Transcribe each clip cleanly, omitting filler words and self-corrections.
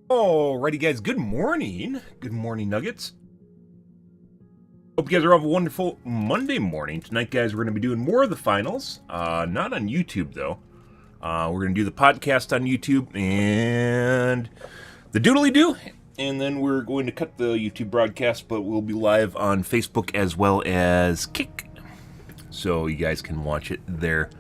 Alrighty guys, good morning. Good morning, Nuggets. Hope you guys are having a wonderful Monday morning. Tonight, guys, we're going to be doing more of the finals. Not on YouTube, though. We're going to do the podcast on YouTube and the doodly-doo. And then we're going to cut the YouTube broadcast, but we'll be live on Facebook as well as Kick. So you guys can watch it there.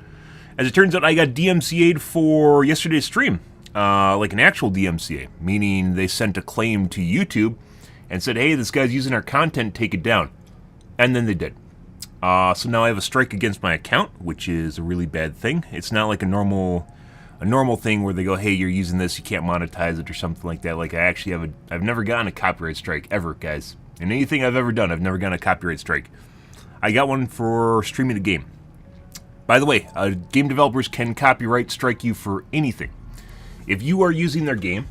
As it turns out, I got DMCA'd for yesterday's stream. Like an actual DMCA, meaning they sent a claim to YouTube and said, hey, this guy's using our content, take it down. And then they did. So now I have a strike against my account, which is a really bad thing. It's not like a normal thing where they go, hey, you're using this, you can't monetize it or something like that. Like I've never gotten a copyright strike ever, guys. In anything I've ever done, I've never gotten a copyright strike. I got one for streaming a game. By the way, game developers can copyright strike you for anything. If you are using their game,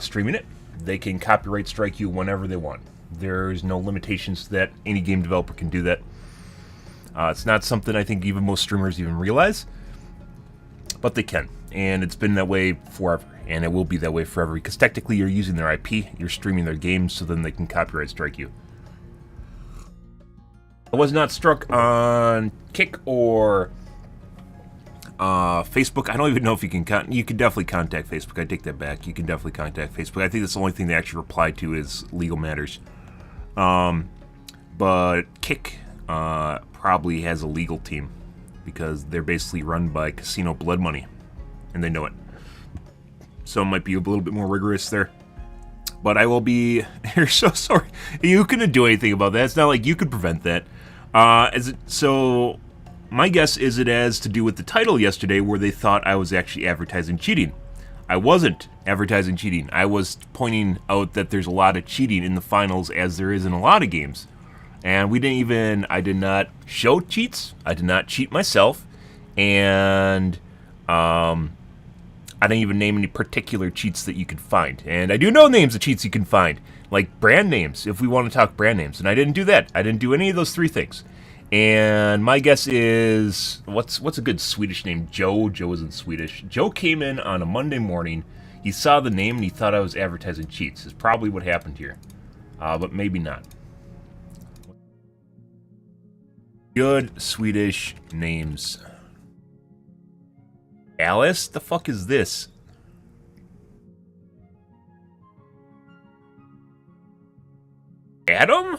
streaming it, they can copyright strike you whenever they want. There's no limitations to that. Any game developer can do that. It's not something I think even most streamers even realize, but they can. And it's been that way forever, and it will be that way forever, because technically you're using their IP, you're streaming their games, so then they can copyright strike you. I was not struck on Kick or Facebook. I don't even know if you can you can definitely contact Facebook. I take that back. You can definitely contact Facebook. I think that's the only thing they actually reply to is legal matters. But Kick probably has a legal team because they're basically run by casino blood money, and they know it. So it might be a little bit more rigorous there. But I will be. You're so sorry. You couldn't do anything about that. It's not like you could prevent that. So. My guess is it has to do with the title yesterday where they thought I was actually advertising cheating. I wasn't advertising cheating. I was pointing out that there's a lot of cheating in the finals, as there is in a lot of games. And I did not show cheats. I did not cheat myself. And I didn't even name any particular cheats that you could find. And I do know names of cheats you can find, like brand names, if we want to talk brand names. And I didn't do that. I didn't do any of those three things. And my guess is, what's a good Swedish name? Joe. Joe isn't Swedish. Joe came in on a Monday morning. He saw the name and he thought I was advertising cheats. Is probably what happened here. But maybe not. Good Swedish names. Alice? The fuck is this? Adam?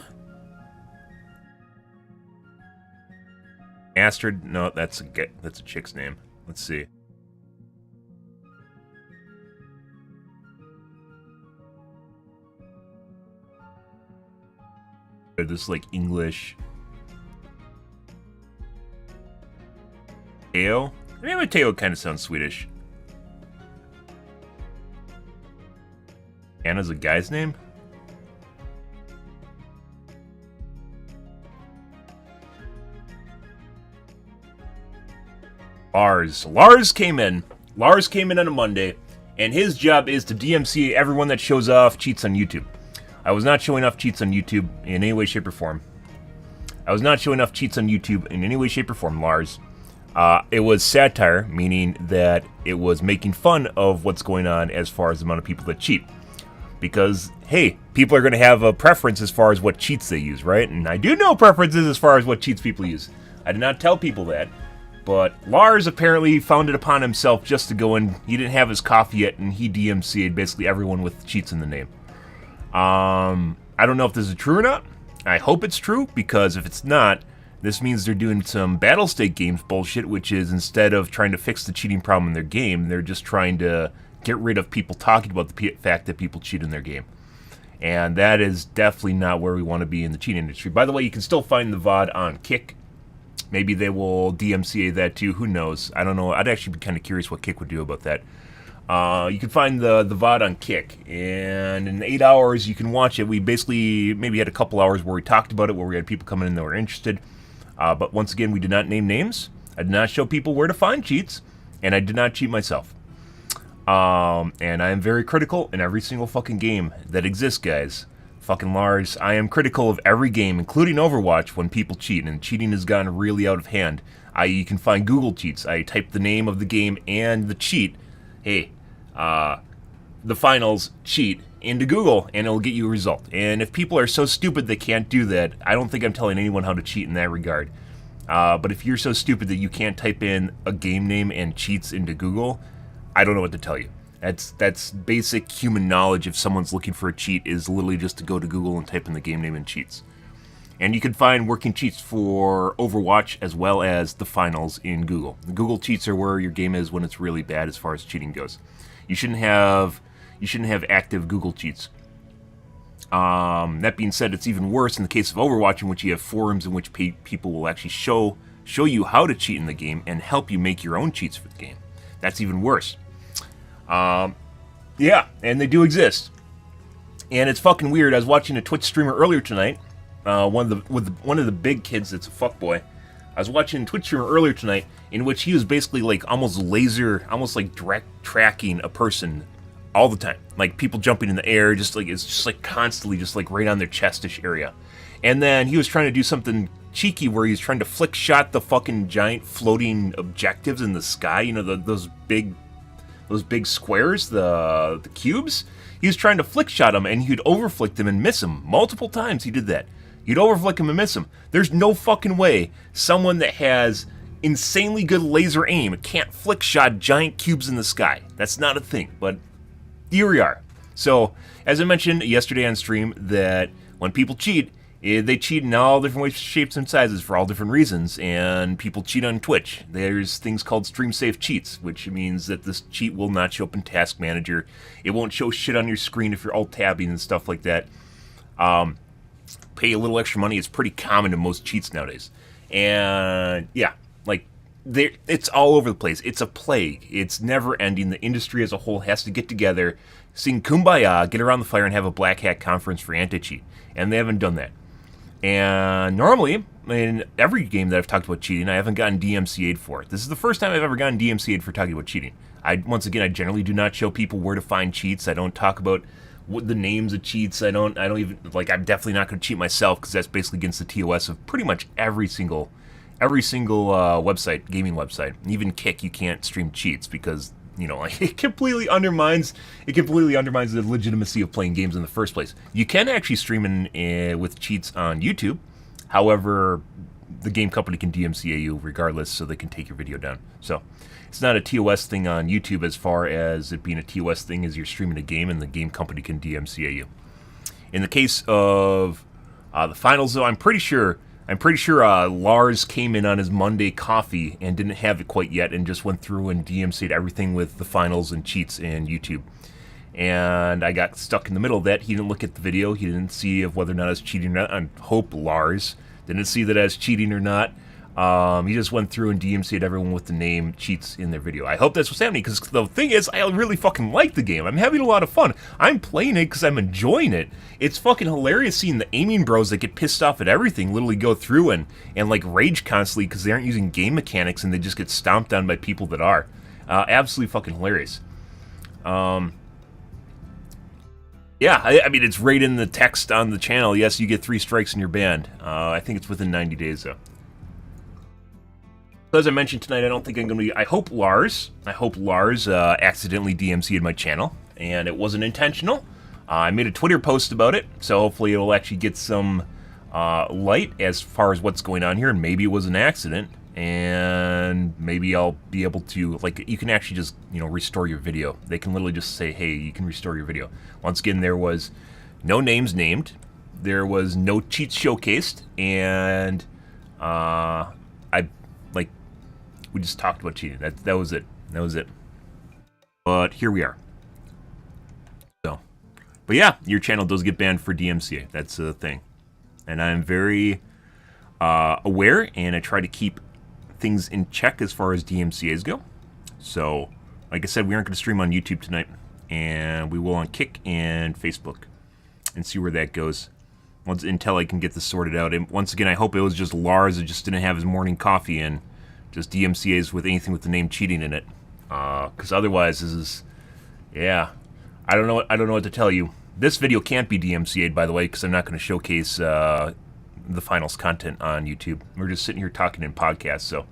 Astrid? No, that's a chick's name. Let's see. This like English. Mateo? I mean, Mateo kind of sounds Swedish. Anna's a guy's name? Lars came in. Lars came in on a Monday, and his job is to DMCA everyone that shows off cheats on YouTube. I was not showing off cheats on YouTube in any way, shape, or form. Lars. It was satire, meaning that it was making fun of what's going on as far as the amount of people that cheat. Because, hey, people are going to have a preference as far as what cheats they use, right? And I do know preferences as far as what cheats people use. I did not tell people that. But Lars apparently found it upon himself just to go in. He didn't have his coffee yet, and he DMCA'd basically everyone with cheats in the name. I don't know if this is true or not. I hope it's true, because if it's not, this means they're doing some Battle State Games bullshit, which is instead of trying to fix the cheating problem in their game, they're just trying to get rid of people talking about the fact that people cheat in their game. And that is definitely not where we want to be in the cheating industry. By the way, you can still find the VOD on Kick. Maybe they will DMCA that too. Who knows? I don't know. I'd actually be kind of curious what Kick would do about that. You can find the VOD on Kick, and in 8 hours you can watch it. We basically maybe had a couple hours where we talked about it, where we had people coming in that were interested. But once again, we did not name names. I did not show people where to find cheats, and I did not cheat myself. And I am very critical in every single fucking game that exists, guys. Fucking Lars, I am critical of every game, including Overwatch, when people cheat, and cheating has gone really out of hand. You can find Google cheats. I type the name of the game and the cheat. Hey, the finals cheat into Google, and it'll get you a result. And if people are so stupid they can't do that, I don't think I'm telling anyone how to cheat in that regard. But if you're so stupid that you can't type in a game name and cheats into Google, I don't know what to tell you. That's basic human knowledge. If someone's looking for a cheat, is literally just to go to Google and type in the game name and cheats. And you can find working cheats for Overwatch as well as the finals in Google. The Google cheats are where your game is when it's really bad as far as cheating goes. You shouldn't have active Google cheats. That being said, it's even worse in the case of Overwatch, in which you have forums in which people will actually show you how to cheat in the game and help you make your own cheats for the game. That's even worse. Yeah, and they do exist. And it's fucking weird. I was watching a Twitch streamer earlier tonight. One of the big kids that's a fuckboy. I was watching a Twitch streamer earlier tonight in which he was basically like almost like direct tracking a person all the time. Like people jumping in the air, it's just like constantly just like right on their chestish area. And then he was trying to do something cheeky where he was trying to flick shot the fucking giant floating objectives in the sky, you know, those big squares, the cubes. He was trying to flick shot them, and he'd overflick them and miss them. Multiple times he did that. You'd overflick him and miss him. There's no fucking way someone that has insanely good laser aim can't flick shot giant cubes in the sky. That's not a thing, but here we are. So, as I mentioned yesterday on stream, that when people cheat, they cheat in all different ways, shapes, and sizes for all different reasons, and people cheat on Twitch. There's things called stream-safe cheats, which means that this cheat will not show up in Task Manager. It won't show shit on your screen if you're alt-tabbing and stuff like that. Pay a little extra money. It's pretty common in most cheats nowadays. And, yeah, like, it's all over the place. It's a plague. It's never ending. The industry as a whole has to get together, sing Kumbaya, get around the fire, and have a black hat conference for anti-cheat. And they haven't done that. And normally, in every game that I've talked about cheating, I haven't gotten DMCA'd for it. This is the first time I've ever gotten DMCA'd for talking about cheating. Once again, I generally do not show people where to find cheats. I don't talk about what the names of cheats. I don't even, like, I'm definitely not going to cheat myself, because that's basically against the TOS of pretty much every single website, gaming website. Even Kick, you can't stream cheats, because, you know, like, it completely undermines the legitimacy of playing games in the first place. You can actually stream with cheats on YouTube. However, the game company can DMCA you regardless, so they can take your video down. So it's not a TOS thing on YouTube as far as it being a TOS thing as you're streaming a game, and the game company can DMCA you. In the case of the finals, though, I'm pretty sure Lars came in on his Monday coffee and didn't have it quite yet, and just went through and DMC'd everything with the finals and cheats and YouTube. And I got stuck in the middle of that. He didn't look at the video. He didn't see of whether or not I was cheating or not. I hope Lars didn't see that I was cheating or not. He just went through and DMC'd everyone with the name cheats in their video. I hope that's what's happening, because the thing is, I really fucking like the game. I'm having a lot of fun. I'm playing it because I'm enjoying it. It's fucking hilarious seeing the aiming bros that get pissed off at everything literally go through and like rage constantly because they aren't using game mechanics, and they just get stomped on by people that are. Absolutely fucking hilarious. Yeah, I mean, it's right in the text on the channel. Yes, you get 3 strikes and you're banned. I think it's within 90 days, though. So as I mentioned tonight, I don't think I'm going to be... I hope Lars accidentally DMC'd my channel, and it wasn't intentional. I made a Twitter post about it, so hopefully it'll actually get some light as far as what's going on here, and maybe it was an accident, and maybe I'll be able to... Like, you can actually just, you know, restore your video. They can literally just say, hey, you can restore your video. Once again, there was no names named, there was no cheats showcased, and we just talked about cheating. That was it. That was it. But here we are. So, but yeah, your channel does get banned for DMCA. That's the thing. And I'm very aware, and I try to keep things in check as far as DMCAs go. So, like I said, we aren't going to stream on YouTube tonight, and we will on Kick and Facebook, and see where that goes. Until I can get this sorted out. And once again, I hope it was just Lars that just didn't have his morning coffee and just DMCAs with anything with the name cheating in it. Because otherwise, this is... Yeah. I don't know what to tell you. This video can't be DMCA'd, by the way, because I'm not going to showcase the finals content on YouTube. We're just sitting here talking in podcasts, so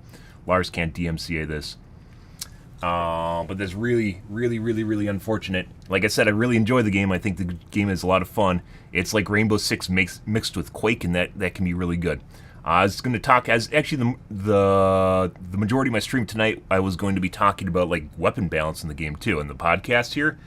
Lars can't DMCA this. But that's really, really, really, really unfortunate. Like I said, I really enjoy the game. I think the game is a lot of fun. It's like Rainbow Six mixed with Quake, and that can be really good. I was going to talk as actually the majority of my stream tonight. I was going to be talking about like weapon balance in the game too, in the podcast here,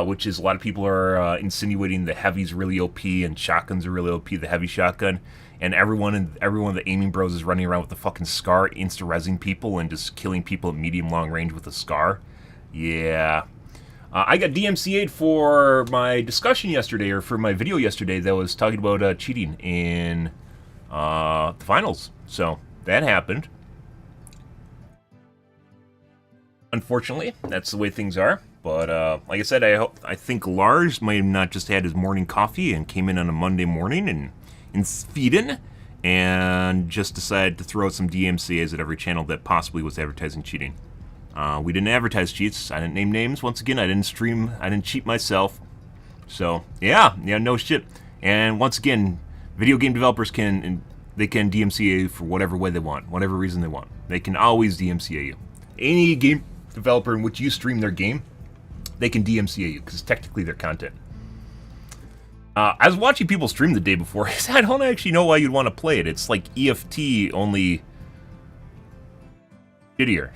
which is a lot of people are insinuating the heavy's really OP and shotguns are really OP. The heavy shotgun, and everyone of the aiming bros is running around with the fucking SCAR, insta-rezzing people and just killing people at medium long range with a SCAR. Yeah. I got DMCA'd for my discussion yesterday, or for my video yesterday that was talking about cheating in the finals. So that happened. Unfortunately, that's the way things are. But like I said, I think Lars might have not just had his morning coffee and came in on a Monday morning and in Sweden and just decided to throw out some DMCAs at every channel that possibly was advertising cheating. We didn't advertise cheats. I didn't name names. Once again, I didn't stream. I didn't cheat myself. So yeah, no shit. And once again, video game developers can DMCA you for whatever way they want, whatever reason they want. They can always DMCA you. Any game developer in which you stream their game, they can DMCA you because technically they're content. I was watching people stream the day before. I don't actually know why you'd want to play it. It's like EFT, only shittier.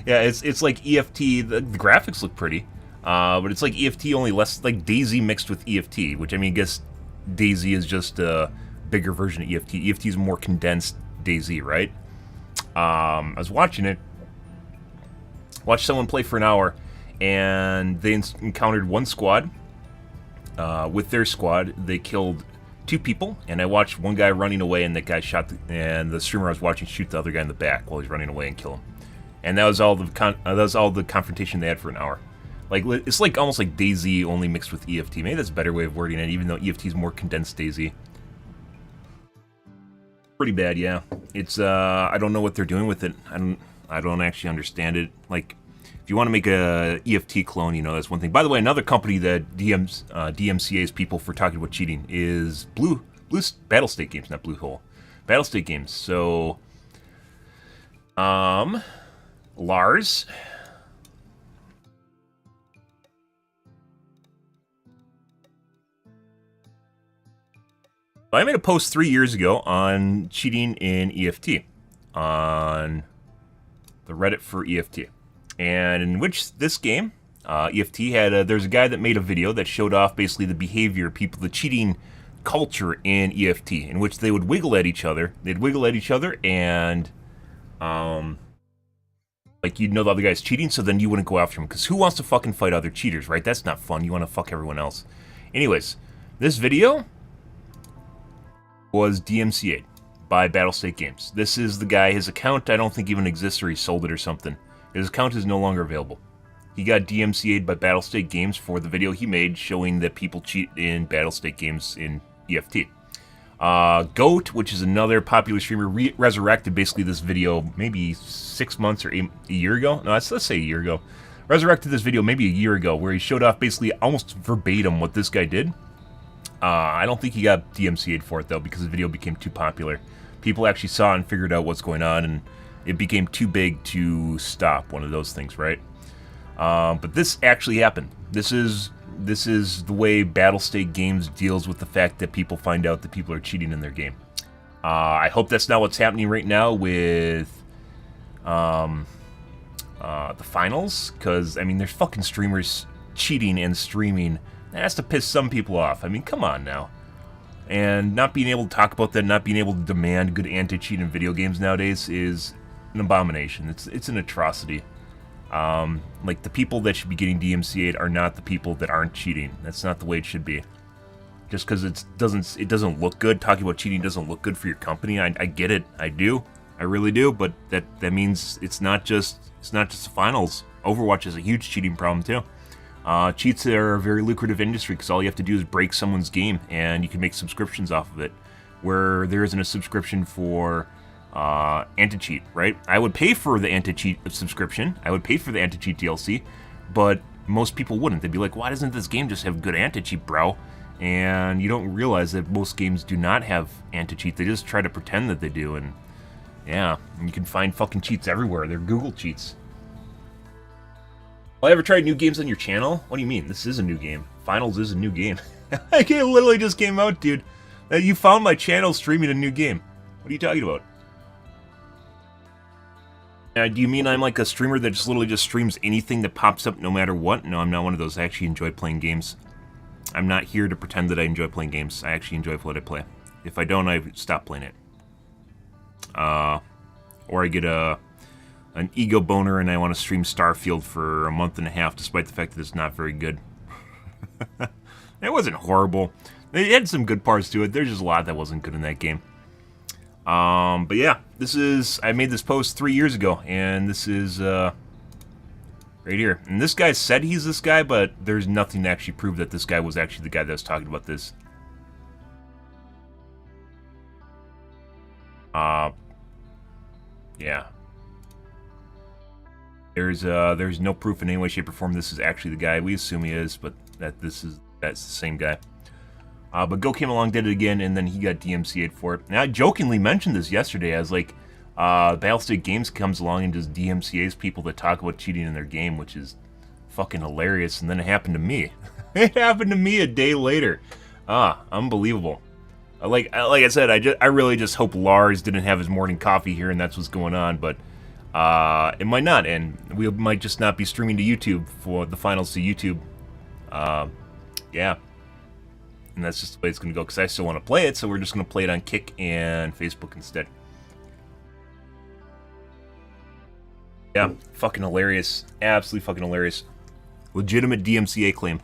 Yeah, it's like EFT. The graphics look pretty, but it's like EFT, only less like DayZ mixed with EFT, which I mean, I guess DayZ is just a bigger version of EFT. EFT is more condensed DayZ, right? I was watching it. Watched someone play for an hour, and they encountered one squad. With their squad, they killed 2 people, and I watched one guy running away, and that guy shot, and the streamer I was watching shoot the other guy in the back while he's running away and kill him. And that was all the confrontation they had for an hour. Like, it's like almost like DayZ only mixed with EFT. Maybe that's a better way of wording it, even though EFT is more condensed DayZ. Pretty bad, yeah. It's I don't know what they're doing with it. I don't actually understand it. Like, if you want to make a EFT clone, you know, that's one thing. By the way, another company that DMCA's people for talking about cheating is Blue Battlestate Games, not Bluehole. Battlestate Games. So, Lars. I made a post 3 years ago on cheating in EFT on the Reddit for EFT. And in which this game, EFT had there's a guy that made a video that showed off basically the behavior of people, the cheating culture in EFT, in which they would wiggle at each other. They'd wiggle at each other, and like, you'd know the other guy's cheating, so then you wouldn't go after him, because who wants to fucking fight other cheaters, right? That's not fun. You want to fuck everyone else. Anyways, this video was DMCA'd by Battlestate Games. This is the guy. His account I don't think even exists, or he sold it or something. His account is no longer available. He got DMCA'd by Battlestate Games for the video he made showing that people cheat in Battlestate Games in EFT. Goat, which is another popular streamer, resurrected basically this video maybe 6 months or a year ago. No, let's say a year ago. Resurrected this video maybe a year ago, where he showed off basically almost verbatim what this guy did. I don't think he got DMCA'd for it, though, because the video became too popular. People actually saw and figured out what's going on, and it became too big to stop. One of those things, right? But this actually happened. This is the way Battlestate Games deals with the fact that people find out that people are cheating in their game. I hope that's not what's happening right now with the finals, because, I mean, there's fucking streamers cheating and streaming. That has to piss some people off. I mean, come on now. And not being able to talk about that, not being able to demand good anti-cheat in video games nowadays is an abomination. It's an atrocity. Like, the people that should be getting DMCA'd are not the people that aren't cheating. That's not the way it should be. Just because it doesn't look good. Talking about cheating doesn't look good for your company. I get it. I do. I really do. But that means it's not just the finals. Overwatch is a huge cheating problem too. Cheats are a very lucrative industry because all you have to do is break someone's game and you can make subscriptions off of it, where there isn't a subscription for anti-cheat, right? I would pay for the anti-cheat subscription. I would pay for the anti-cheat DLC, but most people wouldn't. They'd be like, why doesn't this game just have good anti-cheat, bro? And you don't realize that most games do not have anti-cheat. They just try to pretend that they do, and yeah, you can find fucking cheats everywhere. They're Google cheats. I ever tried new games on your channel? What do you mean? This is a new game. Finals is a new game. It literally just came out, dude. You found my channel streaming a new game. What are you talking about? Do you mean I'm like a streamer that just literally just streams anything that pops up no matter what? No, I'm not one of those. I actually enjoy playing games. I'm not here to pretend that I enjoy playing games. I actually enjoy what I play. If I don't, I stop playing it. Or I get an ego boner and I want to stream Starfield for a month and a half despite the fact that it's not very good. It wasn't horrible. It had some good parts to it. There's just a lot that wasn't good in that game. But yeah, I made this post 3 years ago, and this is, right here. And this guy said he's this guy, but there's nothing to actually prove that this guy was actually the guy that was talking about this. Yeah. There's no proof in any way, shape, or form this is actually the guy. We assume he is, but that's the same guy. But Go came along, did it again, and then he got DMCA'd for it. And I jokingly mentioned this yesterday as like, Battlestate Games comes along and just DMCA's people that talk about cheating in their game, which is fucking hilarious. And then it happened to me. It happened to me a day later. Unbelievable. Like I said, I really just hope Lars didn't have his morning coffee here and that's what's going on, but it might not, and we might just not be streaming to YouTube for the finals to YouTube. Yeah. And that's just the way it's going to go, because I still want to play it, so we're just going to play it on Kick and Facebook instead. Yeah, fucking hilarious. Absolutely fucking hilarious. Legitimate DMCA claim.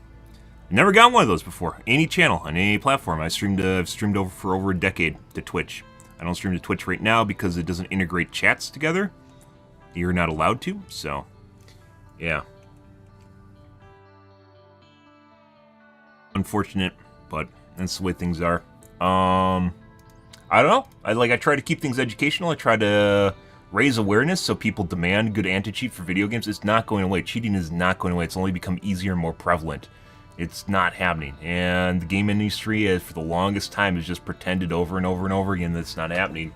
Never got one of those before. Any channel, on any platform. I've streamed over for over a decade to Twitch. I don't stream to Twitch right now because it doesn't integrate chats together. You're not allowed to, so yeah. Unfortunate, but that's the way things are. I don't know. I try to keep things educational. I try to raise awareness so people demand good anti-cheat for video games. It's not going away. Cheating is not going away. It's only become easier and more prevalent. It's not happening. And the game industry, for the longest time, has just pretended over and over and over again that it's not happening.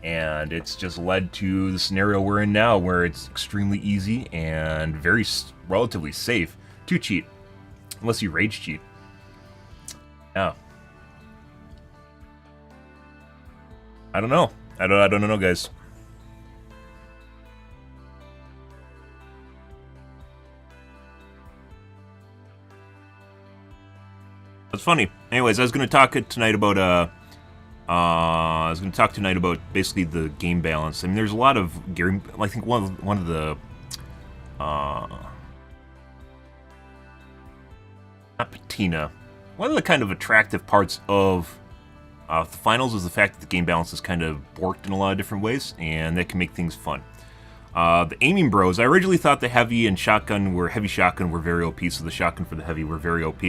And it's just led to the scenario we're in now, where it's extremely easy and relatively safe to cheat. Unless you rage cheat. Yeah. I don't know. I don't know, guys. That's funny. Anyways, I was going to talk tonight about basically the game balance. I mean, there's a lot of I think one of the not patina. One of the kind of attractive parts of the finals is the fact that the game balance is kind of borked in a lot of different ways, and that can make things fun. The aiming bros, I originally thought the heavy shotgun were very OP, so the shotgun for the heavy were very OP.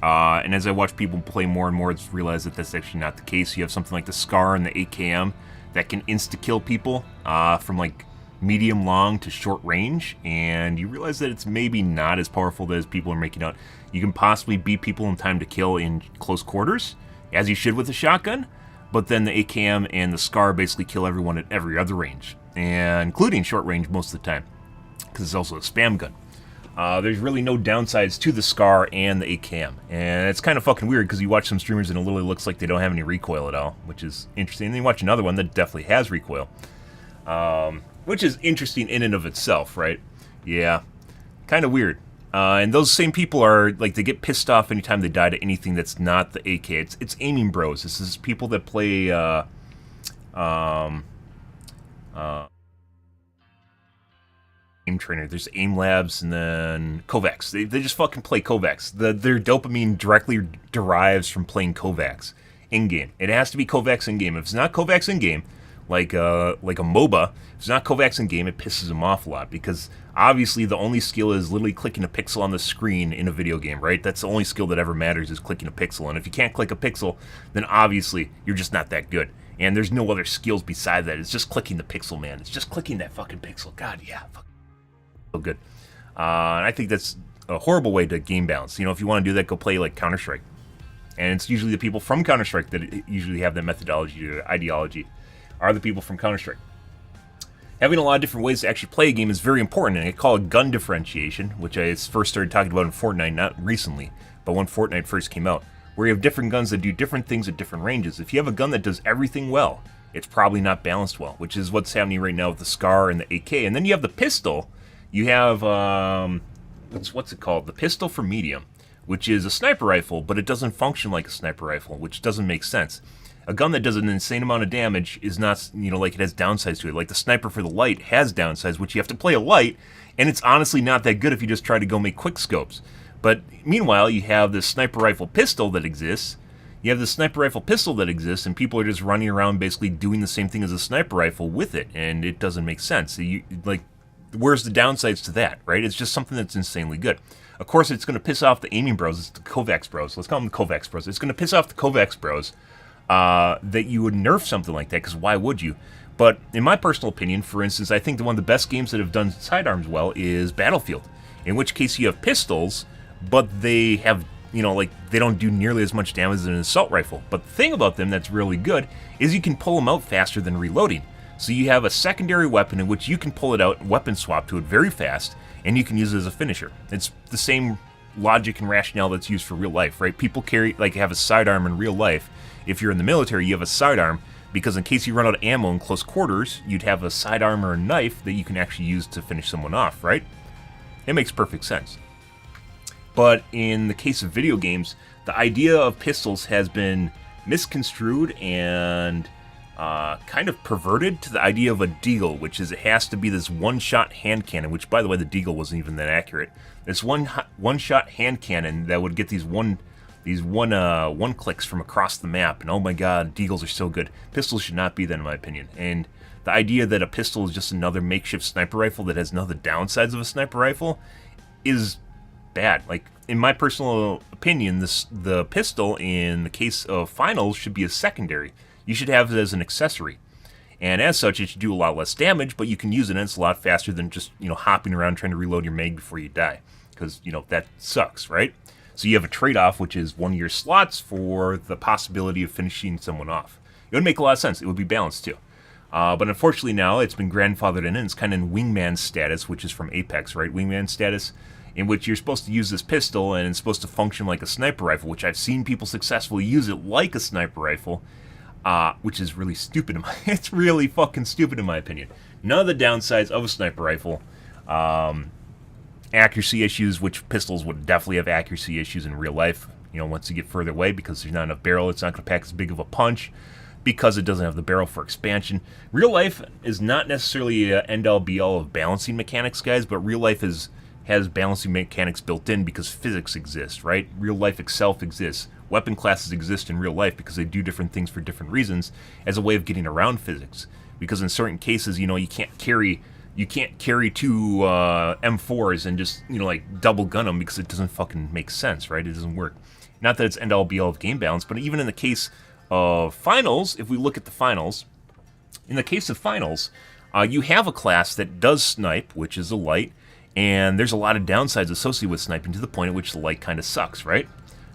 And as I watch people play more and more, it's realized that that's actually not the case. You have something like the Scar and the AKM that can insta-kill people from like medium long to short range, and you realize that it's maybe not as powerful as people are making out. You can possibly beat people in time to kill in close quarters, as you should with the shotgun, but then the AKM and the Scar basically kill everyone at every other range, and including short range most of the time, because it's also a spam gun. There's really no downsides to the Scar and the AKM, and it's kind of fucking weird because you watch some streamers and it literally looks like they don't have any recoil at all, which is interesting. And then you watch another one that definitely has recoil, which is interesting in and of itself, right? Yeah, kind of weird. And those same people are, like, they get pissed off anytime they die to anything that's not the AK. It's aiming bros. This is people that play, Aim Trainer. There's Aim Labs and then Kovacs. They just fucking play Kovacs. Their dopamine directly derives from playing Kovacs in-game. It has to be Kovacs in-game. If it's not Kovacs in-game, like a MOBA, if it's not Kovacs in-game, it pisses them off a lot, because obviously the only skill is literally clicking a pixel on the screen in a video game, right? That's the only skill that ever matters, is clicking a pixel. And if you can't click a pixel, then obviously you're just not that good. And there's no other skills beside that. It's just clicking the pixel, man. It's just clicking that fucking pixel. God, yeah. So good. And I think that's a horrible way to game balance. You know, if you want to do that, go play like Counter-Strike. And it's usually the people from Counter-Strike that usually have that methodology or ideology, are the people from Counter-Strike. Having a lot of different ways to actually play a game is very important, and I call it gun differentiation, which I first started talking about in Fortnite, not recently, but when Fortnite first came out, where you have different guns that do different things at different ranges. If you have a gun that does everything well, it's probably not balanced well, which is what's happening right now with the SCAR and the AK. And then you have the pistol. You have, what's it called? The pistol for medium, which is a sniper rifle, but it doesn't function like a sniper rifle, which doesn't make sense. A gun that does an insane amount of damage is not, like it has downsides to it. Like the sniper for the light has downsides, which you have to play a light, and it's honestly not that good if you just try to go make quick scopes. But meanwhile, you have this sniper rifle pistol that exists. You have the sniper rifle pistol that exists, and people are just running around basically doing the same thing as a sniper rifle with it, and it doesn't make sense. Where's the downsides to that, right? It's just something that's insanely good. Of course, it's going to piss off the aiming bros. It's the Kovacs bros. Let's call them the Kovacs bros. It's going to piss off the Kovacs bros that you would nerf something like that, because why would you? But in my personal opinion, for instance, I think one of the best games that have done sidearms well is Battlefield, in which case you have pistols, but they have, they don't do nearly as much damage as an assault rifle. But the thing about them that's really good is you can pull them out faster than reloading. So you have a secondary weapon in which you can pull it out, weapon swap to it very fast, and you can use it as a finisher. It's the same logic and rationale that's used for real life, right? People have a sidearm in real life. If you're in the military, you have a sidearm, because in case you run out of ammo in close quarters, you'd have a sidearm or a knife that you can actually use to finish someone off, right? It makes perfect sense. But in the case of video games, the idea of pistols has been misconstrued and kind of perverted to the idea of a deagle, which is it has to be this one-shot hand cannon, which, by the way, the deagle wasn't even that accurate. This one-shot hand cannon that would get these one clicks from across the map, and oh my god, deagles are so good. Pistols should not be that, in my opinion. And the idea that a pistol is just another makeshift sniper rifle that has none of the downsides of a sniper rifle is bad. Like, in my personal opinion, the pistol in the case of finals should be a secondary. You should have it as an accessory, and as such, it should do a lot less damage, but you can use it, and it's a lot faster than just hopping around trying to reload your mag before you die, because that sucks, right? So you have a trade-off, which is one of your slots for the possibility of finishing someone off. It would make a lot of sense. It would be balanced too. But unfortunately now it's been grandfathered in, and it's kind of in wingman status, which is from Apex, right? Wingman status, in which you're supposed to use this pistol, and it's supposed to function like a sniper rifle, which I've seen people successfully use it like a sniper rifle, which is really stupid. It's really fucking stupid in my opinion. None of the downsides of a sniper rifle. Accuracy issues, which pistols would definitely have accuracy issues in real life, once you get further away, because there's not enough barrel. It's not going to pack as big of a punch, because it doesn't have the barrel for expansion. Real life is not necessarily an end-all be-all of balancing mechanics, guys, but real life has balancing mechanics built in because physics exists, right? Real life itself exists. Weapon classes exist in real life because they do different things for different reasons as a way of getting around physics. Because in certain cases, you can't carry two M4s and just, double gun them, because it doesn't fucking make sense, right? It doesn't work. Not that it's end-all be-all of game balance, but even in the case of finals, if we look at the finals, in the case of finals, you have a class that does snipe, which is a light, and there's a lot of downsides associated with sniping to the point at which the light kind of sucks, right?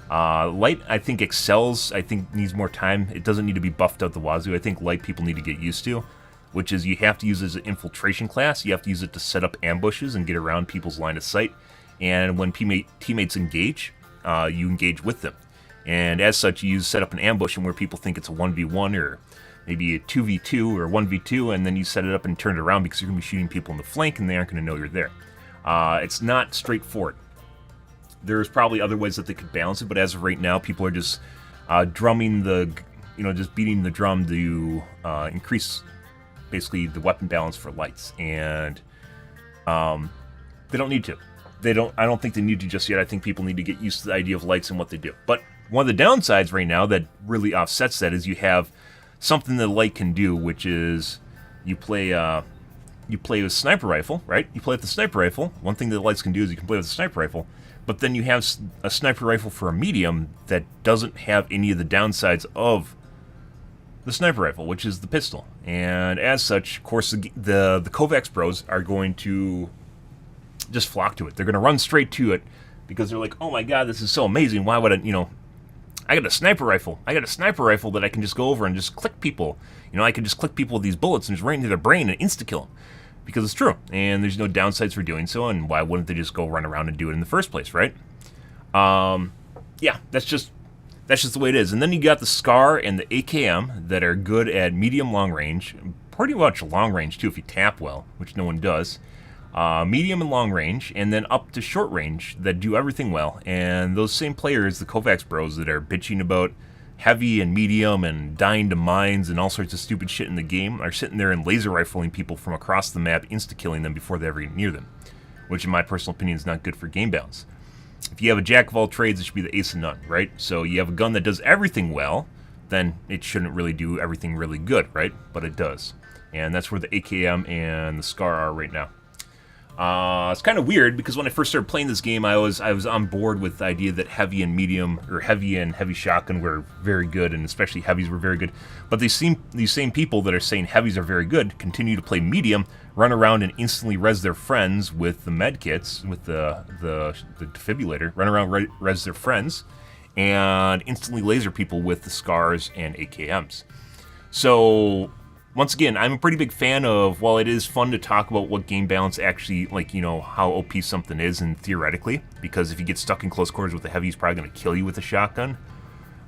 Light, I think, excels. I think needs more time. It doesn't need to be buffed out the wazoo. I think light people need to get used to, which is you have to use it as an infiltration class. You have to use it to set up ambushes and get around people's line of sight. And when teammates engage, you engage with them. And as such, you set up an ambush and where people think it's a 1v1 or maybe a 2v2 or 1v2, and then you set it up and turn it around because you're going to be shooting people in the flank and they aren't going to know you're there. It's not straightforward. There's probably other ways that they could balance it, but as of right now, people are just drumming just beating the drum to increase basically the weapon balance for lights, and they don't need to. I don't think they need to just yet. I think people need to get used to the idea of lights and what they do. But one of the downsides right now that really offsets that is you have something that light can do, which is you play with sniper rifle, right? You play with the sniper rifle. One thing that lights can do is you can play with a sniper rifle, but then you have a sniper rifle for a medium that doesn't have any of the downsides of the sniper rifle, which is the pistol. And as such, of course, the Kovacs bros are going to just flock to it. They're going to run straight to it because they're like, oh my god, this is so amazing. Why would I got a sniper rifle. I got a sniper rifle that I can just go over and just click people. You know, I can just click people with these bullets and just right into their brain and insta-kill them. Because it's true, and there's no downsides for doing so, and why wouldn't they just go run around and do it in the first place, right? Yeah, that's just the way it is. And then you got the SCAR and the AKM that are good at medium long range, pretty much long range too if you tap well, which no one does. Medium and long range, and then up to short range that do everything well. And those same players, the Kovacs bros that are bitching about heavy and medium and dying to mines and all sorts of stupid shit in the game, are sitting there and laser rifling people from across the map, insta-killing them before they ever get near them, which in my personal opinion is not good for game balance. If you have a jack of all trades, it should be the ace of none, right? So you have a gun that does everything well, then it shouldn't really do everything really good, right? But it does. And that's where the AKM and the SCAR are right now. It's kind of weird because when I first started playing this game, I was on board with the idea that heavy and medium, or heavy and heavy shotgun were very good, and especially heavies were very good. But these same people that are saying heavies are very good continue to play medium, run around and instantly res their friends with the med kits, with the defibrillator, run around res their friends, and instantly laser people with the SCARs and AKMs. So once again, I'm a pretty big fan of, while it is fun to talk about what game balance actually, like, you know, how OP something is, and theoretically, because if you get stuck in close quarters with a heavy, he's probably going to kill you with a shotgun.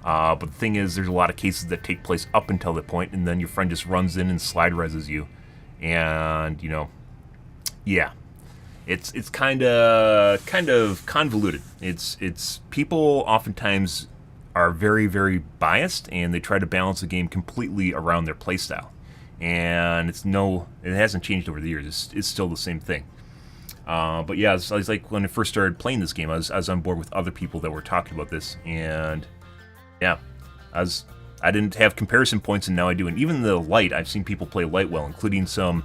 But the thing is, there's a lot of cases that take place up until that point, and then your friend just runs in and slide reses you. And, you know, yeah. It's kind of convoluted. It's people oftentimes are very, very biased, and they try to balance the game completely around their playstyle. And it hasn't changed over the years. It's still the same thing. But yeah, I was like, when I first started playing this game, I was on board with other people that were talking about this, and yeah, I didn't have comparison points, and now I do. And even the light, I've seen people play light well, including some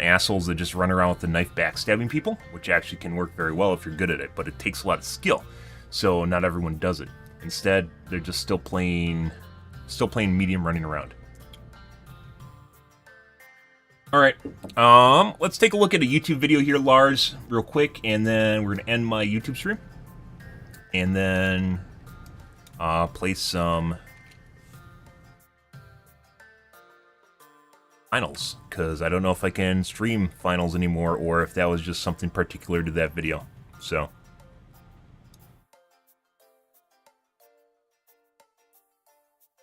assholes that just run around with the knife backstabbing people, which actually can work very well if you're good at it, but it takes a lot of skill, so not everyone does it. Instead, they're just still playing medium, running around. Alright, let's take a look at a YouTube video here, Lars, real quick, and then we're going to end my YouTube stream. And then play some finals, because I don't know if I can stream finals anymore, or if that was just something particular to that video. So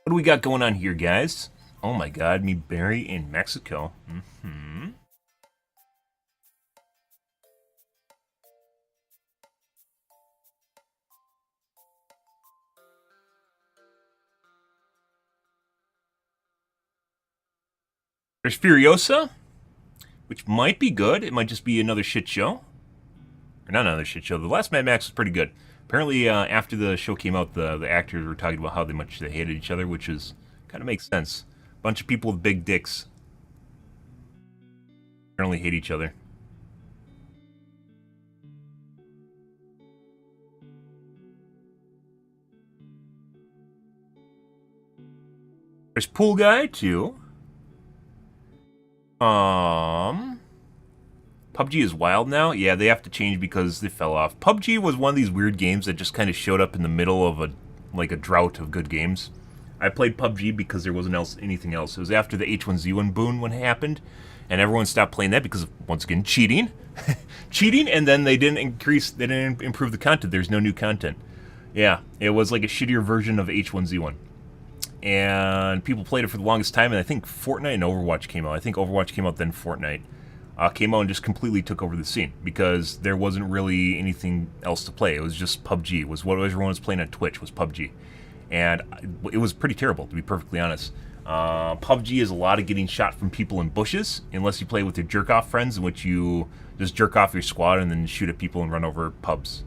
what do we got going on here, guys? Oh my god, me Barry in Mexico. There's Furiosa, which might be good. It might just be another shit show. Or not another shit show. The last Mad Max was pretty good. Apparently, after the show came out, the actors were talking about how much they hated each other, which is kind of makes sense. Bunch of people with big dicks apparently hate each other. There's Pool Guy too. PUBG is wild now. Yeah, they have to change because they fell off. PUBG was one of these weird games that just kind of showed up in the middle of a drought of good games. I played PUBG because there wasn't anything else. It was after the H1Z1 boom when it happened, and everyone stopped playing that because of, once again, cheating. Cheating, and then they didn't improve the content. There's no new content. Yeah, it was like a shittier version of H1Z1. And people played it for the longest time, and I think Fortnite and Overwatch came out. I think Overwatch came out, then Fortnite came out and just completely took over the scene because there wasn't really anything else to play. It was just PUBG. It was what everyone was playing on Twitch, was PUBG. And it was pretty terrible, to be perfectly honest. PUBG is a lot of getting shot from people in bushes, unless you play with your jerk-off friends, in which you just jerk off your squad and then shoot at people and run over puggers.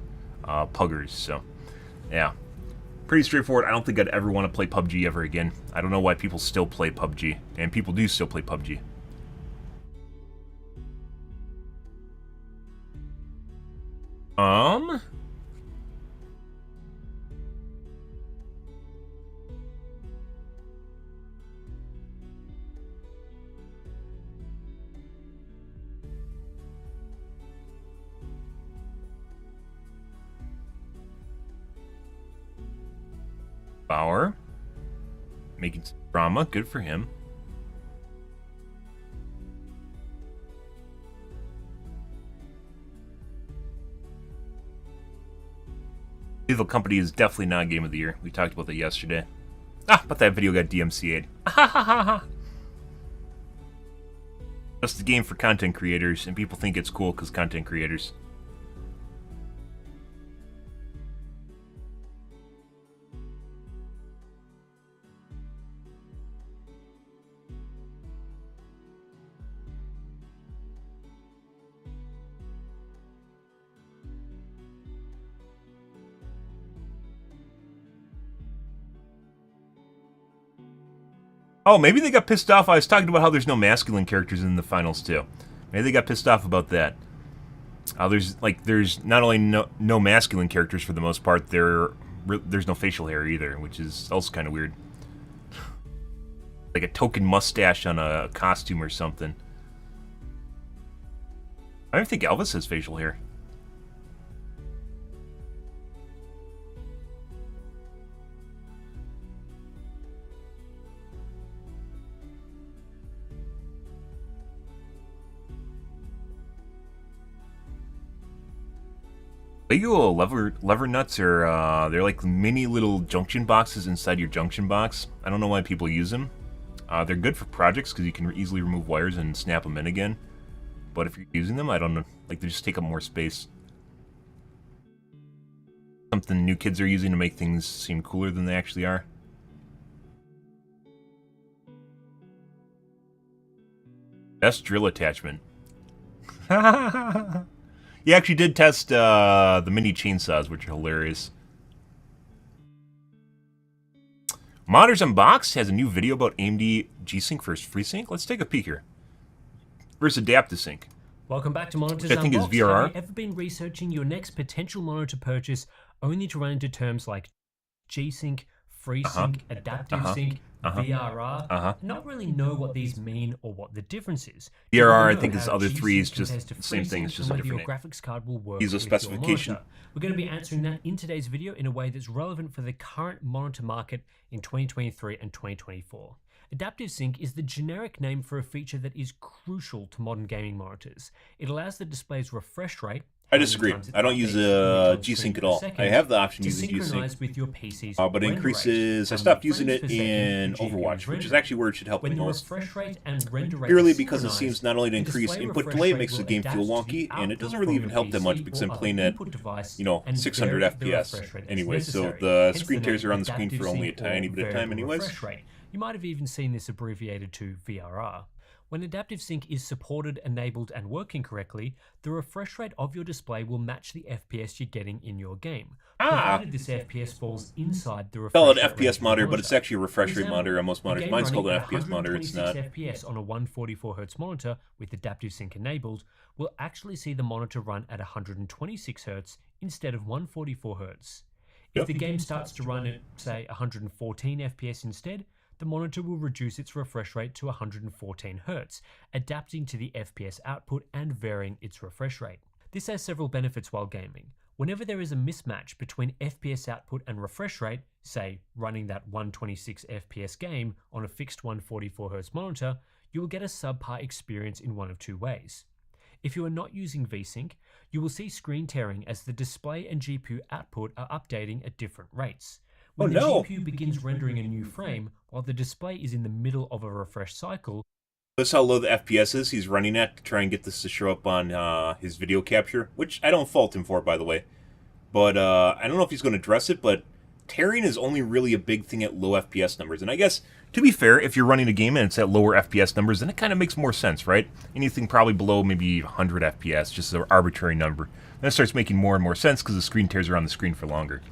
So, yeah. Pretty straightforward. I don't think I'd ever want to play PUBG ever again. I don't know why people still play PUBG, and people do still play PUBG. Bauer. Making some drama. Good for him. Evil Company is definitely not Game of the Year. We talked about that yesterday. But that video got DMCA'd. Just a game for content creators, and people think it's cool because content creators. Oh, maybe they got pissed off. I was talking about how there's no masculine characters in the finals too. Maybe they got pissed off about that. There's not only no masculine characters for the most part. There's no facial hair either, which is also kind of weird. Like a token mustache on a costume or something. I don't think Elvis has facial hair. Lego lever nuts are they're like mini little junction boxes inside your junction box. I don't know why people use them. They're good for projects because you can easily remove wires and snap them in again. But if you're using them, I don't know. Like, they just take up more space. Something new kids are using to make things seem cooler than they actually are. Best drill attachment. He actually did test the mini chainsaws, which are hilarious. Monitors Unboxed has a new video about AMD G-Sync versus FreeSync. Let's take a peek here. Versus AdaptiveSync. Welcome back to Monitors Which I think Unboxed. is VRR. Have you ever been researching your next potential monitor purchase only to run into terms like G-Sync, FreeSync, AdaptiveSync, VRR, and not really know what these mean or what the difference is? VRR, I think, is other three is just the same thing. It's just a different name. Graphics card will work Use a specification. We're going to be answering that in today's video in a way that's relevant for the current monitor market in 2023 and 2024. AdaptiveSync is the generic name for a feature that is crucial to modern gaming monitors. It allows the display's refresh rate. I disagree. I don't use G-Sync at all. I have the option using G-Sync, with your PC's but it increases. I stopped using it in Overwatch, which is actually where it should help the most. Purely because it seems not only to increase input delay, it makes the game feel wonky, and it doesn't really even help that much because I'm playing at, 600 FPS anyway, so the screen tears are on the screen for only a tiny bit of time anyways. You might have even seen this abbreviated to VRR. When AdaptiveSync is supported, enabled, and working correctly, the refresh rate of your display will match the FPS you're getting in your game, provided this FPS falls inside the refresh rate. Call it FPS monitor, but it's actually a refresh rate monitor on most monitors. Mine's called an FPS monitor, it's not. FPS on a 144Hz monitor with AdaptiveSync enabled will actually see the monitor run at 126Hz instead of 144Hz. If the game starts to run at, say, 114 FPS instead, the monitor will reduce its refresh rate to 114 Hz, adapting to the FPS output and varying its refresh rate. This has several benefits while gaming. Whenever there is a mismatch between FPS output and refresh rate, say running that 126 FPS game on a fixed 144Hz monitor, you will get a subpar experience in one of two ways. If you are not using VSync, you will see screen tearing as the display and GPU output are updating at different rates. When the GPU begins rendering a new frame, while the display is in the middle of a refresh cycle. Notice how low the FPS is he's running at to try and get this to show up on his video capture, which I don't fault him for, by the way. But I don't know if he's going to address it, but tearing is only really a big thing at low FPS numbers. And I guess, to be fair, if you're running a game and it's at lower FPS numbers, then it kind of makes more sense, right? Anything probably below maybe 100 FPS, just an arbitrary number. Then it starts making more and more sense because the screen tears are on the screen for longer.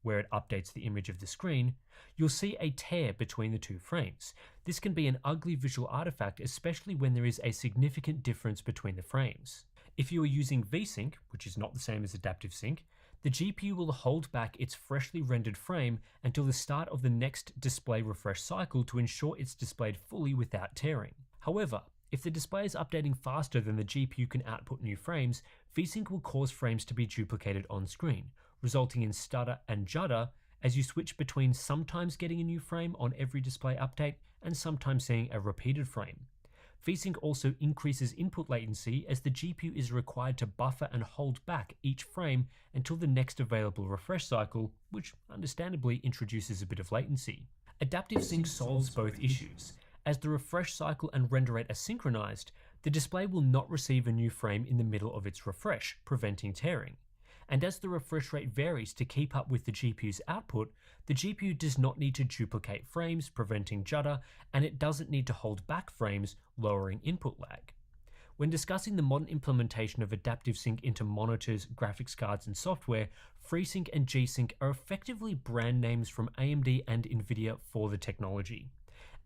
Where it updates the image of the screen, you'll see a tear between the two frames. This can be an ugly visual artifact, especially when there is a significant difference between the frames. If you are using VSync, which is not the same as AdaptiveSync, the GPU will hold back its freshly rendered frame until the start of the next display refresh cycle to ensure it's displayed fully without tearing. However, if the display is updating faster than the GPU can output new frames, VSync will cause frames to be duplicated on screen, resulting in stutter and judder, as you switch between sometimes getting a new frame on every display update and sometimes seeing a repeated frame. FreeSync also increases input latency as the GPU is required to buffer and hold back each frame until the next available refresh cycle, which understandably introduces a bit of latency. Adaptive Sync solves both issues. As the refresh cycle and render rate are synchronized, the display will not receive a new frame in the middle of its refresh, preventing tearing. And as the refresh rate varies to keep up with the GPU's output, the GPU does not need to duplicate frames, preventing judder, and it doesn't need to hold back frames, lowering input lag. When discussing the modern implementation of adaptive sync into monitors, graphics cards, and software, FreeSync and G-Sync are effectively brand names from AMD and NVIDIA for the technology.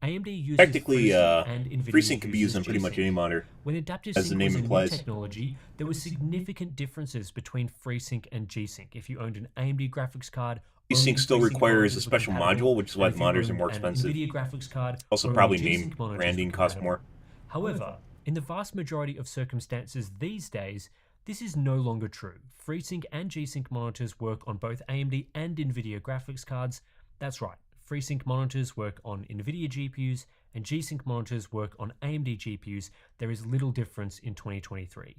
AMD uses Technically, and NVIDIA FreeSync can be used on pretty G-Sync. much any monitor. When adaptive as the sync name was a implies. new technology, there were significant differences between FreeSync and G-Sync. If you owned an AMD graphics card, G-Sync still only FreeSync requires a monitors were special compatible, module, which is and why if the you monitors are owned more an expensive. NVIDIA graphics card, Also, only probably G-Sync name monitors branding were costs compatible. more. However, in the vast majority of circumstances these days, this is no longer true. FreeSync and G-Sync monitors work on both AMD and NVIDIA graphics cards. That's right, FreeSync monitors work on NVIDIA GPUs and G-Sync monitors work on AMD GPUs. There is little difference in 2023.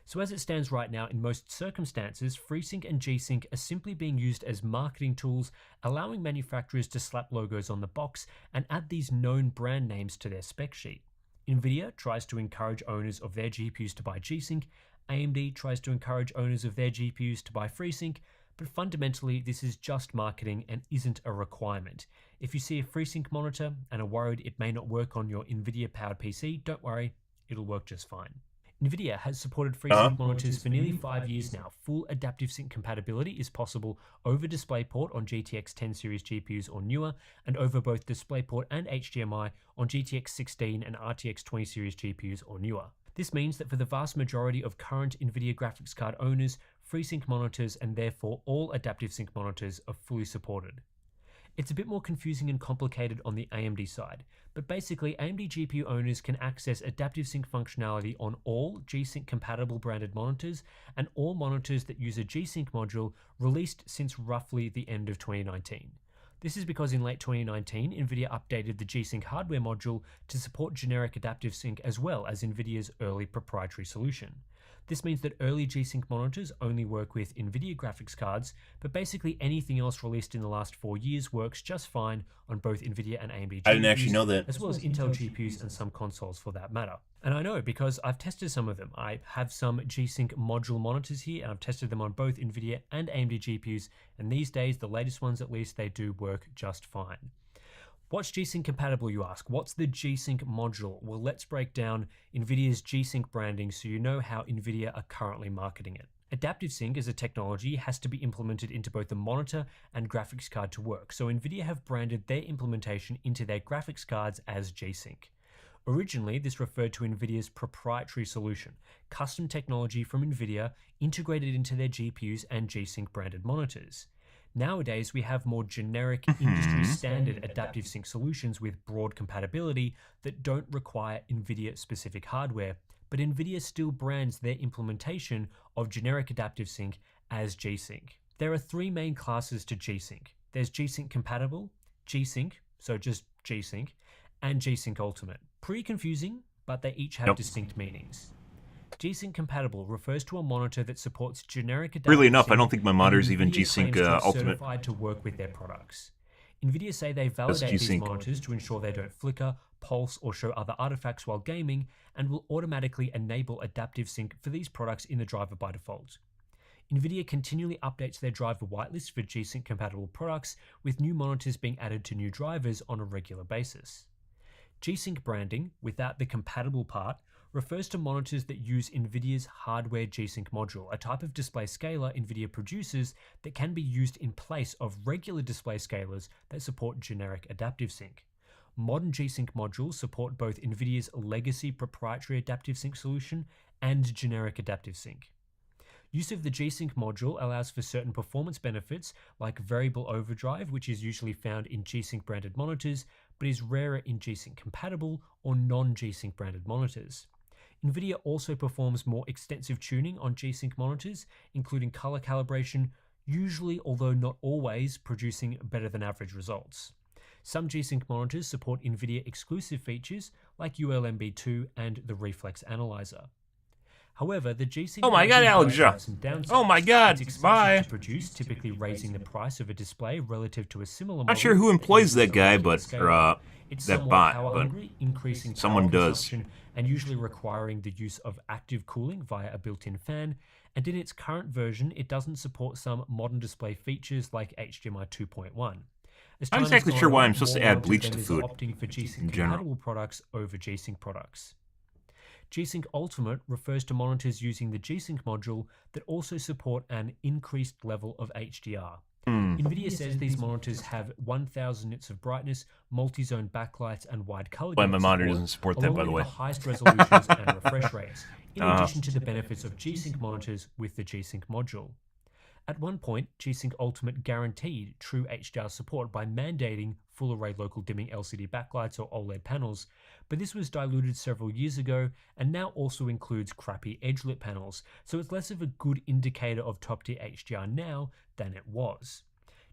So as it stands right now, in most circumstances, FreeSync and G-Sync are simply being used as marketing tools, allowing manufacturers to slap logos on the box and add these known brand names to their spec sheet. NVIDIA tries to encourage owners of their GPUs to buy G-Sync, AMD tries to encourage owners of their GPUs to buy FreeSync, but fundamentally this is just marketing and isn't a requirement. If you see a FreeSync monitor and are worried it may not work on your NVIDIA-powered PC, don't worry, it'll work just fine. NVIDIA has supported FreeSync monitors for nearly 5 years now. Full adaptive sync compatibility is possible over DisplayPort on GTX 10 series GPUs or newer, and over both DisplayPort and HDMI on GTX 16 and RTX 20 series GPUs or newer. This means that for the vast majority of current NVIDIA graphics card owners, FreeSync monitors and therefore all adaptive sync monitors are fully supported. It's a bit more confusing and complicated on the AMD side, but basically AMD GPU owners can access adaptive sync functionality on all G-Sync compatible branded monitors and all monitors that use a G-Sync module released since roughly the end of 2019. This is because in late 2019, NVIDIA updated the G-Sync hardware module to support generic adaptive sync as well as NVIDIA's early proprietary solution. This means that early G-Sync monitors only work with NVIDIA graphics cards, but basically anything else released in the last 4 years works just fine on both NVIDIA and AMD GPUs, I didn't actually know that. as well as Intel GPUs and some consoles for that matter. And I know because I've tested some of them. I have some G-Sync module monitors here, and I've tested them on both NVIDIA and AMD GPUs, and these days, the latest ones at least, they do work just fine. What's G-Sync compatible, you ask? What's the G-Sync module? Well, let's break down NVIDIA's G-Sync branding so you know how NVIDIA are currently marketing it. Adaptive sync as a technology has to be implemented into both the monitor and graphics card to work, so NVIDIA have branded their implementation into their graphics cards as G-Sync. Originally, this referred to NVIDIA's proprietary solution, custom technology from NVIDIA integrated into their GPUs and G-Sync branded monitors. Nowadays, we have more generic industry standard adaptive sync solutions with broad compatibility that don't require NVIDIA specific hardware, but NVIDIA still brands their implementation of generic adaptive sync as G-Sync. There are 3 main classes to G-Sync. There's G-Sync compatible, G-Sync, so just G-Sync, and G-Sync Ultimate. Pretty confusing, but they each have distinct meanings. G-Sync compatible refers to a monitor that supports generic adaptive Really enough, sync, I don't think my monitor is and even NVIDIA G-Sync claims to have Ultimate. certified to work with their products. NVIDIA say they validate these G-Sync. monitors to ensure they don't flicker, pulse, or show other artifacts while gaming, and will automatically enable adaptive sync for these products in the driver by default. NVIDIA continually updates their driver whitelist for G-Sync compatible products, with new monitors being added to new drivers on a regular basis. G-Sync branding, without the compatible part, refers to monitors that use NVIDIA's hardware G-Sync module, a type of display scaler NVIDIA produces that can be used in place of regular display scalers that support generic adaptive sync. Modern G-Sync modules support both NVIDIA's legacy proprietary adaptive sync solution and generic adaptive sync. Use of the G-Sync module allows for certain performance benefits like variable overdrive, which is usually found in G-Sync branded monitors, but is rarer in G-Sync compatible or non-G-Sync branded monitors. NVIDIA also performs more extensive tuning on G-Sync monitors, including color calibration, usually, although not always, producing better than average results. Some G-Sync monitors support NVIDIA exclusive features like ULMB2 and the Reflex Analyzer. However, the G-Sync Oh my god, Alja! some downsides. Oh my god, it's bye! expensive to produce, typically raising the price of a display relative to a similar model. Not sure who employs that guy, but it's that bot, but hungry, increasing someone power does. consumption and usually requiring the use of active cooling via a built-in fan. And in its current version, it doesn't support some modern display features like HDMI 2.1. I'm not exactly sure why I'm supposed to add bleach to food opting for G-Sync in general. compatible products over G-Sync products. G-Sync Ultimate refers to monitors using the G-Sync module that also support an increased level of HDR. NVIDIA says these monitors have 1000 nits of brightness, multi-zone backlights, and wide color Why gamut my monitor support, doesn't support that, by the way. the highest resolutions and refresh rates, in addition to the benefits of G-Sync monitors with the G-Sync module. At one point, G-Sync Ultimate guaranteed true HDR support by mandating full array local dimming LCD backlights or OLED panels, but this was diluted several years ago and now also includes crappy edge-lit panels, so it's less of a good indicator of top-tier HDR now than it was.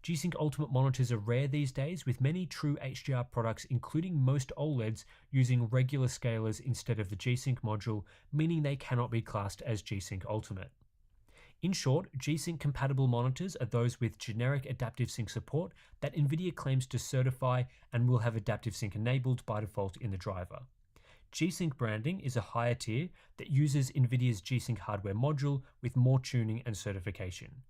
G-Sync Ultimate monitors are rare these days, with many true HDR products, including most OLEDs, using regular scalers instead of the G-Sync module, meaning they cannot be classed as G-Sync Ultimate. In short, G-Sync compatible monitors are those with generic adaptive sync support that NVIDIA claims to certify and will have adaptive sync enabled by default in the driver. G-Sync branding is a higher tier that uses NVIDIA's G-Sync hardware module with more tuning and certification.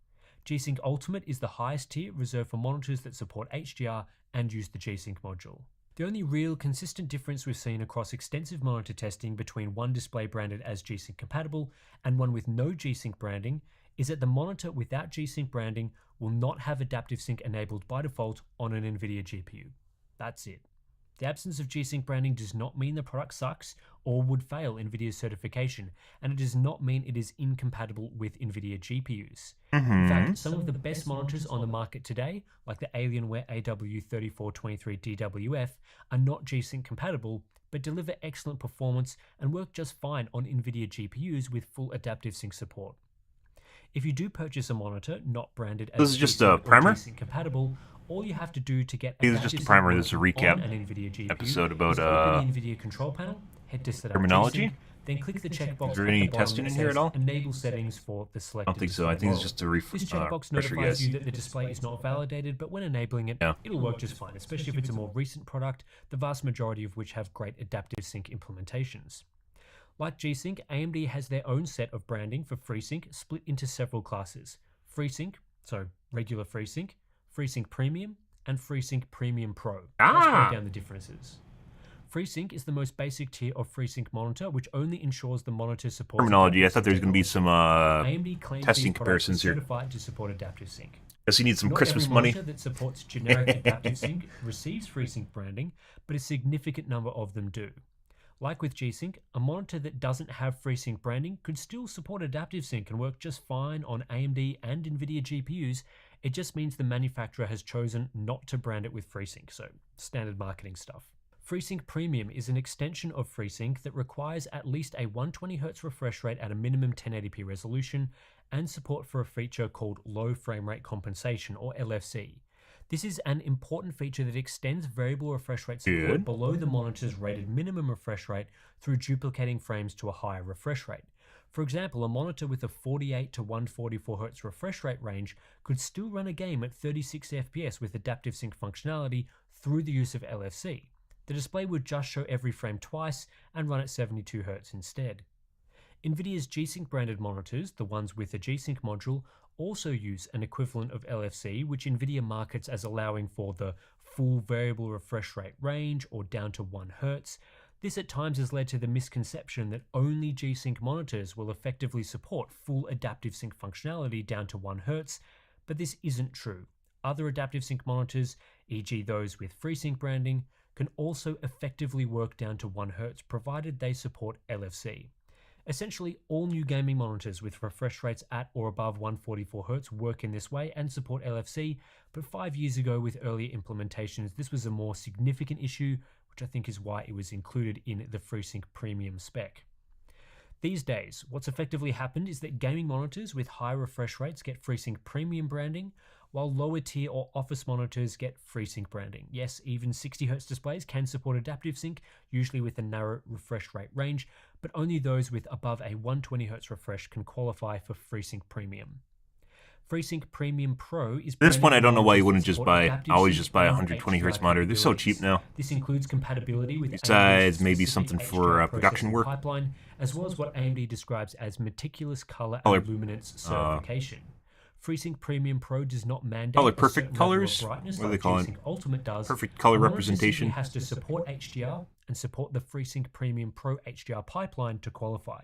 G-Sync Ultimate is the highest tier reserved for monitors that support HDR and use the G-Sync module. The only real consistent difference we've seen across extensive monitor testing between one display branded as G-Sync compatible and one with no G-Sync branding is that the monitor without G-Sync branding will not have adaptive sync enabled by default on an NVIDIA GPU. That's it. The absence of G-Sync branding does not mean the product sucks or would fail NVIDIA's certification, and it does not mean it is incompatible with NVIDIA GPUs. In fact, some of the best monitors on the market today, like the Alienware AW3423DWF, are not G-Sync compatible, but deliver excellent performance and work just fine on NVIDIA GPUs with full adaptive sync support. If you do purchase a monitor not branded as this is just a primer G-Sync compatible, all you have to do to get this is just a primer. This is a recap an NVIDIA GPU episode about is click the NVIDIA control panel, head to set up terminology. G-Sync, then click the checkbox Is there at any the bottom testing that in here says at all? Enable settings for the selected I don't think so. I think it's just a This checkbox refresher, notifies guys. you that the display is not validated, but when enabling it, it'll work just fine, especially if it's a more recent product, the vast majority of which have great adaptive sync implementations. Like G-Sync, AMD has their own set of branding for FreeSync split into several classes. FreeSync, so regular FreeSync, FreeSync Premium, and FreeSync Premium Pro. Let's break down the differences. FreeSync is the most basic tier of FreeSync monitor, which only ensures the monitor supports Terminology. I thought there was going to be some AMD claims testing these products are comparisons here. certified to support adaptive sync. Guess you need some Not Christmas every money. monitor that supports generic adaptive sync receives FreeSync branding, but a significant number of them do. Like with G-Sync, a monitor that doesn't have FreeSync branding could still support adaptive sync and work just fine on AMD and NVIDIA GPUs. It just means the manufacturer has chosen not to brand it with FreeSync, so standard marketing stuff. FreeSync Premium is an extension of FreeSync that requires at least a 120Hz refresh rate at a minimum 1080p resolution and support for a feature called low frame rate compensation, or LFC. This is an important feature that extends variable refresh rate support below the monitor's rated minimum refresh rate through duplicating frames to a higher refresh rate. For example, a monitor with a 48 to 144Hz refresh rate range could still run a game at 36 FPS with adaptive sync functionality through the use of LFC. The display would just show every frame twice and run at 72Hz instead. NVIDIA's G-Sync branded monitors, the ones with a G-Sync module, also use an equivalent of LFC, which NVIDIA markets as allowing for the full variable refresh rate range or down to 1 Hz. This at times has led to the misconception that only G-Sync monitors will effectively support full adaptive sync functionality down to 1 Hz, but this isn't true. Other adaptive sync monitors, e.g. those with FreeSync branding, can also effectively work down to 1 Hz provided they support LFC. Essentially, all new gaming monitors with refresh rates at or above 144Hz work in this way and support LFC, but 5 years ago with earlier implementations, this was a more significant issue, which I think is why it was included in the FreeSync Premium spec. These days, what's effectively happened is that gaming monitors with high refresh rates get FreeSync Premium branding, while lower tier or office monitors get FreeSync branding. Yes, even 60Hz displays can support adaptive sync, usually with a narrow refresh rate range, but only those with above a 120Hz refresh can qualify for FreeSync Premium. FreeSync Premium Pro is This one, I don't know why you wouldn't just just buy, always just buy a 120Hz monitor. They're so cheap now. This includes compatibility with Besides, AMD's maybe specific something HDR for production processing work. pipeline, as well as what AMD describes as meticulous color Color- and luminance certification. FreeSync Premium Pro does not mandate Color a perfect certain level of colors? brightness What do like they call it? G-Sync Ultimate does. Perfect color A monitor representation. simply has to support HDR and support the FreeSync Premium Pro HDR pipeline to qualify.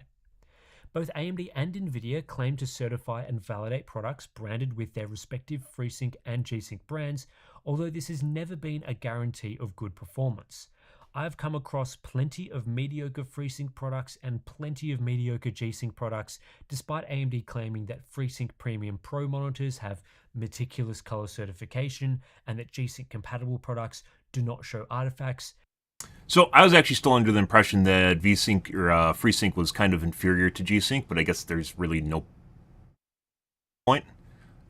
Both AMD and NVIDIA claim to certify and validate products branded with their respective FreeSync and G-Sync brands, although this has never been a guarantee of good performance. I've come across plenty of mediocre FreeSync products and plenty of mediocre G-Sync products, despite AMD claiming that FreeSync Premium Pro monitors have meticulous color certification and that G-Sync compatible products do not show artifacts. So I was actually still under the impression that V-Sync or FreeSync was kind of inferior to G-Sync, but I guess there's really no point.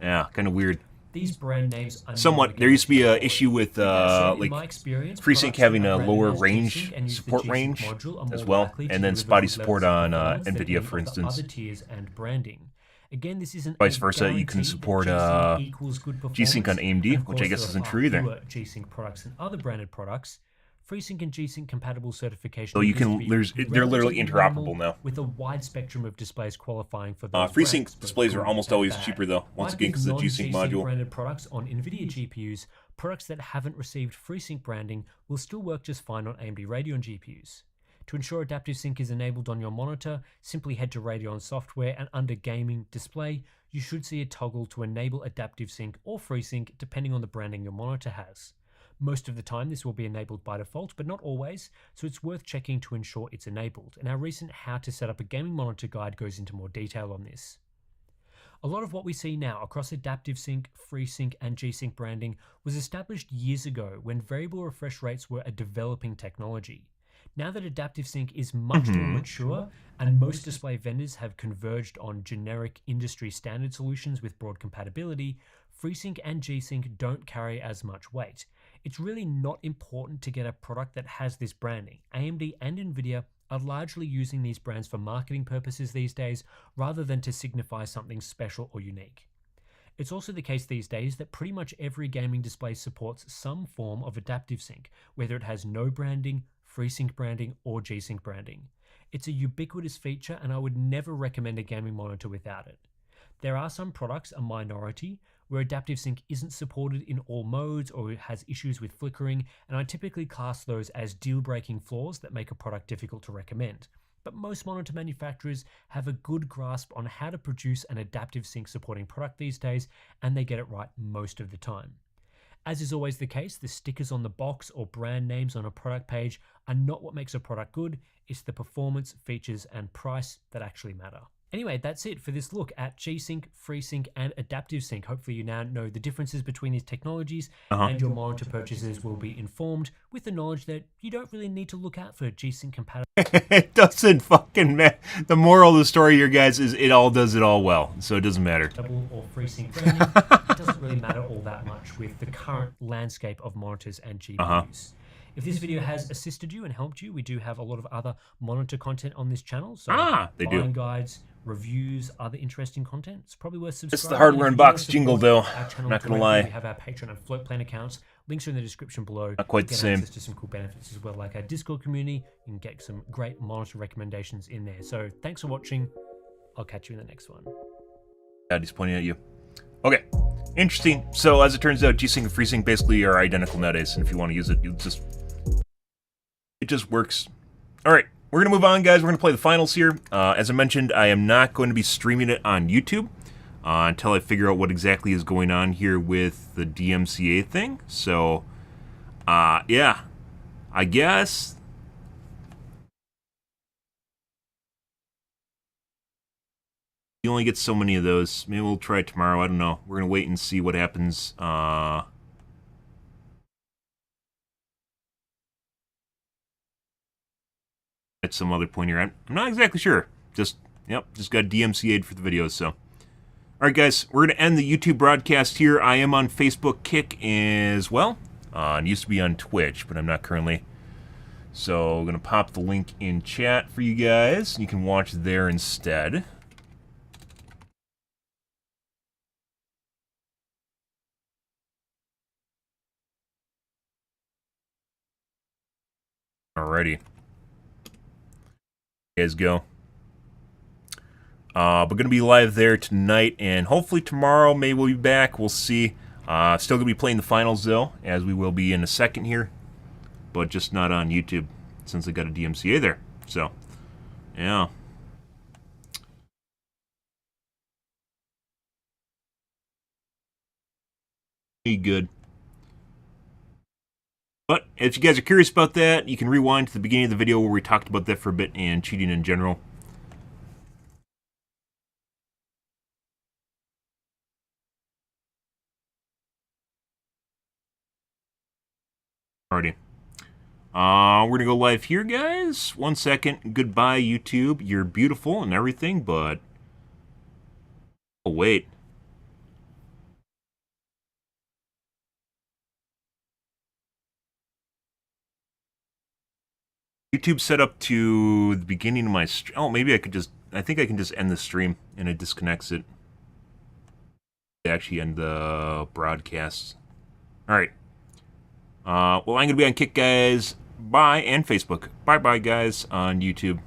Yeah, kind of weird. These brand names are Somewhat. There used to be an issue with like FreeSync having a lower range support range as well, and then spotty support on NVIDIA, for instance. Other tiers and branding. Again, this isn't Vice versa, you can support G-Sync on AMD, which I guess isn't true either. G-Sync products and other branded products. FreeSync and G-Sync compatible certification. So you can, they're literally interoperable now. With a wide spectrum of displays qualifying for those FreeSync displays are almost always cheaper though, once again because of the G-Sync module. Branded products on NVIDIA GPUs, products that haven't received FreeSync branding will still work just fine on AMD Radeon GPUs. To ensure adaptive sync is enabled on your monitor, simply head to Radeon software and under Gaming Display, you should see a toggle to enable adaptive sync or FreeSync depending on the branding your monitor has. Most of the time this will be enabled by default, but not always, so it's worth checking to ensure it's enabled, and our recent How to Set Up a Gaming Monitor guide goes into more detail on this. A lot of what we see now across adaptive sync, FreeSync and G-Sync branding was established years ago when variable refresh rates were a developing technology. Now that adaptive sync is much more mature and most display vendors have converged on generic industry standard solutions with broad compatibility, FreeSync and G-Sync don't carry as much weight. It's really not important to get a product that has this branding. AMD and NVIDIA are largely using these brands for marketing purposes these days rather than to signify something special or unique. It's also the case these days that pretty much every gaming display supports some form of adaptive sync, whether it has no branding, FreeSync branding, or G-Sync branding. It's a ubiquitous feature and I would never recommend a gaming monitor without it. There are some products, a minority, where adaptive sync isn't supported in all modes or has issues with flickering, and I typically class those as deal-breaking flaws that make a product difficult to recommend. But most monitor manufacturers have a good grasp on how to produce an adaptive sync supporting product these days, and they get it right most of the time. As is always the case, the stickers on the box or brand names on a product page are not what makes a product good, it's the performance, features, and price that actually matter. Anyway, that's it for this look at G-Sync, FreeSync, and adaptive sync. Hopefully you now know the differences between these technologies, and your monitor purchases will be informed with the knowledge that you don't really need to look out for G-Sync compatible. It doesn't fucking matter. The moral of the story here, guys, is it all does it all well, so it doesn't matter. Or FreeSync branding, it doesn't really matter all that much with the current landscape of monitors and GPUs. If this video has assisted you and helped you, we do have a lot of other monitor content on this channel. So buying guides, reviews, other interesting content. It's probably worth subscribing. It's the hardware unbox jingle, though. Not gonna lie. We have our Patreon and Float Plan accounts. Links are in the description below. Not quite the same. Access to some cool benefits as well, like our Discord community. You can get some great monitor recommendations in there. So thanks for watching. I'll catch you in the next one. Daddy's pointing at you. Okay. Interesting. So as it turns out, G-Sync and FreeSync basically are identical nowadays, and if you want to use it, it just works. All right, we're gonna move on, guys. We're gonna play the finals here. As I mentioned, I am not going to be streaming it on YouTube until I figure out what exactly is going on here with the DMCA thing. So, yeah, I guess. You only get so many of those. Maybe we'll try it tomorrow. I don't know. We're gonna wait and see what happens. At some other point here, I'm not exactly sure. just got DMCA'd for the videos, so. Alright guys, we're going to end the YouTube broadcast here. I am on Facebook, Kick as well. It used to be on Twitch, but I'm not currently. So I'm going to pop the link in chat for you guys. You can watch there instead. Alrighty. You guys go. We're going to be live there tonight, and hopefully tomorrow, maybe we'll be back. We'll see. Still going to be playing the finals, though, as we will be in a second here. But just not on YouTube, since I got a DMCA there. So, yeah. Be good. But if you guys are curious about that, you can rewind to the beginning of the video where we talked about that for a bit and cheating in general. Alrighty. We're gonna go live here, guys. 1 second. Goodbye, YouTube. You're beautiful and everything, but... Oh, wait. YouTube set up to the beginning of my stream. Oh, maybe I could just... I think I can just end the stream and it disconnects it. Actually end the broadcast. Alright. Well, I'm going to be on Kick, guys. Bye, and Facebook. Bye-bye, guys, on YouTube.